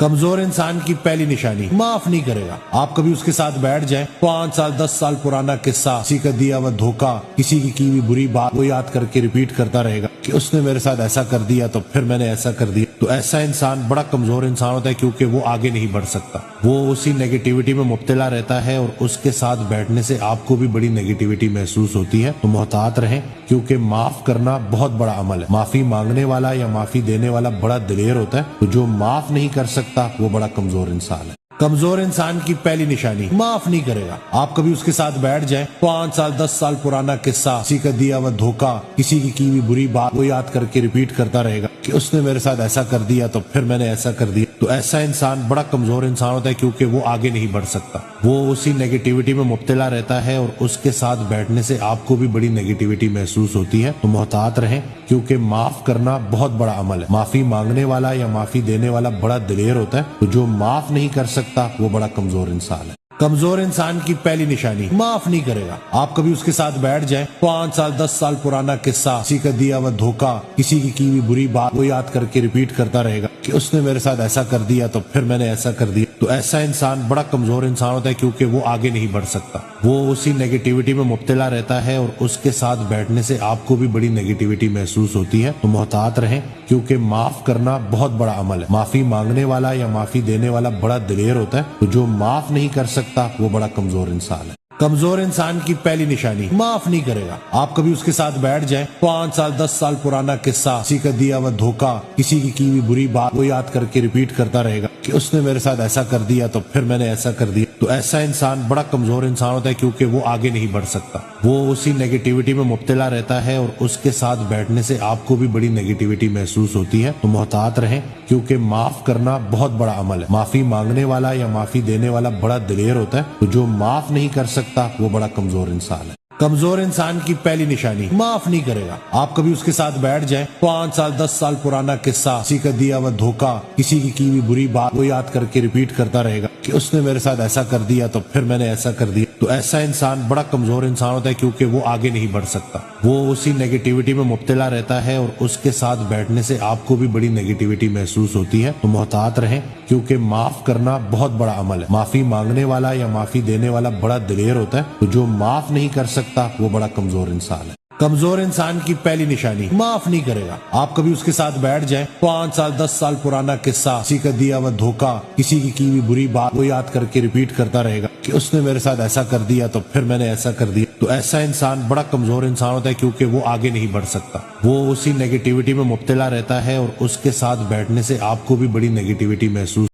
کمزور انسان کی پہلی نشانی معاف نہیں کرے گا۔ آپ کبھی اس کے ساتھ بیٹھ جائیں، 5 سال 10 سال پرانا قصہ، کسی کا دیا ہوا دھوکہ، کسی کی ہوئی بری بات وہ یاد کر کے ریپیٹ کرتا رہے گا کہ اس نے میرے ساتھ ایسا کر دیا تو پھر میں نے ایسا کر دیا۔ تو ایسا انسان بڑا کمزور انسان ہوتا ہے، کیونکہ وہ آگے نہیں بڑھ سکتا، وہ اسی نیگیٹیوٹی میں مبتلا رہتا ہے، اور اس کے ساتھ بیٹھنے سے آپ کو بھی بڑی نیگیٹیوٹی محسوس ہوتی ہے۔ تو محتاط رہیں، کیونکہ معاف کرنا بہت بڑا عمل ہے۔ معافی مانگنے والا یا معافی دینے والا بڑا دلیر ہوتا ہے، تو جو معاف نہیں کر سکتا وہ بڑا کمزور انسان ہے۔ کمزور انسان کی پہلی نشانی معاف نہیں کرے گا۔ آپ کبھی اس کے ساتھ بیٹھ جائیں، 5 سال 10 سال پرانا قصہ، کسی کا دیا ہوا دھوکہ، کسی کی ہوئی بری بات وہ یاد کر کے ریپیٹ کرتا رہے گا کہ اس نے میرے ساتھ ایسا کر دیا تو پھر میں نے ایسا کر دیا۔ تو ایسا انسان بڑا کمزور انسان ہوتا ہے، کیونکہ وہ آگے نہیں بڑھ سکتا، وہ اسی نیگیٹیوٹی میں مبتلا رہتا ہے، اور اس کے ساتھ بیٹھنے سے آپ کو بھی بڑی نیگیٹیوٹی محسوس ہوتی ہے۔ تو محتاط رہیں، کیونکہ معاف کرنا بہت بڑا عمل ہے۔ معافی مانگنے والا یا معافی دینے والا بڑا دلیر ہوتا ہے، تو جو معاف نہیں کر سکتا وہ بڑا کمزور انسان ہے۔ کمزور انسان کی پہلی نشانی معاف نہیں کرے گا۔ آپ کبھی اس کے ساتھ بیٹھ جائیں، 5 سال 10 سال پرانا قصہ، کسی کا دیا ہوا دھوکہ، کسی کی ہوئی بری بات وہ یاد کر کے ریپیٹ کرتا رہے گا کہ اس نے میرے ساتھ ایسا کر دیا تو پھر میں نے ایسا کر دیا۔ تو ایسا انسان بڑا کمزور انسان ہوتا ہے، کیونکہ وہ آگے نہیں بڑھ سکتا، وہ اسی نیگیٹیوٹی میں مبتلا رہتا ہے، اور اس کے ساتھ بیٹھنے سے آپ کو بھی بڑی نیگیٹیوٹی محسوس ہوتی ہے۔ تو محتاط رہیں، کیونکہ معاف کرنا بہت بڑا عمل ہے۔ معافی مانگنے والا یا معافی دینے والا بڑا دلیر ہوتا ہے، تو جو معاف نہیں کر سکتا وہ بڑا کمزور انسان ہے۔ کمزور انسان کی پہلی نشانی معاف نہیں کرے گا۔ آپ کبھی اس کے ساتھ بیٹھ جائیں، 5 سال 10 سال پرانا قصہ، کسی کا دیا ہوا دھوکہ، کسی کی ہوئی بری بات وہ یاد کر کے ریپیٹ کرتا رہے گا کہ اس نے میرے ساتھ ایسا کر دیا تو پھر میں نے ایسا کر دیا۔ تو ایسا انسان بڑا کمزور انسان ہوتا ہے، کیونکہ وہ آگے نہیں بڑھ سکتا، وہ اسی نیگیٹیوٹی میں مبتلا رہتا ہے، اور اس کے ساتھ بیٹھنے سے آپ کو بھی بڑی نیگیٹیوٹی محسوس ہوتی ہے۔ تو محتاط رہیں، کیونکہ معاف کرنا بہت بڑا عمل ہے۔ معافی مانگنے والا یا معافی دینے والا بڑا دلیر ہوتا ہے، تو جو معاف نہیں کر سکتا وہ بڑا کمزور انسان ہے۔ کمزور انسان کی پہلی نشانی معاف نہیں کرے گا۔ آپ کبھی اس کے ساتھ بیٹھ جائیں، 5 سال 10 سال پرانا قصہ، کسی کا دیا ہوا دھوکہ، کسی کی ہوئی بری بات وہ یاد کر کے ریپیٹ کرتا رہے گا کہ اس نے میرے ساتھ ایسا کر دیا تو پھر میں نے ایسا کر دیا۔ تو ایسا انسان بڑا کمزور انسان ہوتا ہے، کیونکہ وہ آگے نہیں بڑھ سکتا، وہ اسی نیگیٹیوٹی میں مبتلا رہتا ہے، اور اس کے ساتھ بیٹھنے سے آپ کو بھی بڑی نیگیٹیوٹی محسوس ہوتی ہے۔ تو محتاط رہیں، کیونکہ معاف کرنا بہت بڑا عمل ہے۔ معافی مانگنے والا یا معافی دینے والا بڑا دلیر ہوتا ہے، تو جو معاف نہیں کر سکتا وہ بڑا کمزور انسان ہے۔ کمزور انسان کی پہلی نشانی معاف نہیں کرے گا۔ آپ کبھی اس کے ساتھ بیٹھ جائیں، 5 سال 10 سال پرانا قصہ، کسی کا دیا ہوا دھوکہ، کسی کی ہوئی بری بات وہ یاد کر کے ریپیٹ کرتا رہے گا کہ اس نے میرے ساتھ ایسا کر دیا تو پھر میں نے ایسا کر دیا۔ تو ایسا انسان بڑا کمزور انسان ہوتا ہے، کیونکہ وہ آگے نہیں بڑھ سکتا، وہ اسی نیگیٹیوٹی میں مبتلا رہتا ہے، اور اس کے ساتھ بیٹھنے سے آپ کو بھی بڑی نیگیٹیوٹی محسوس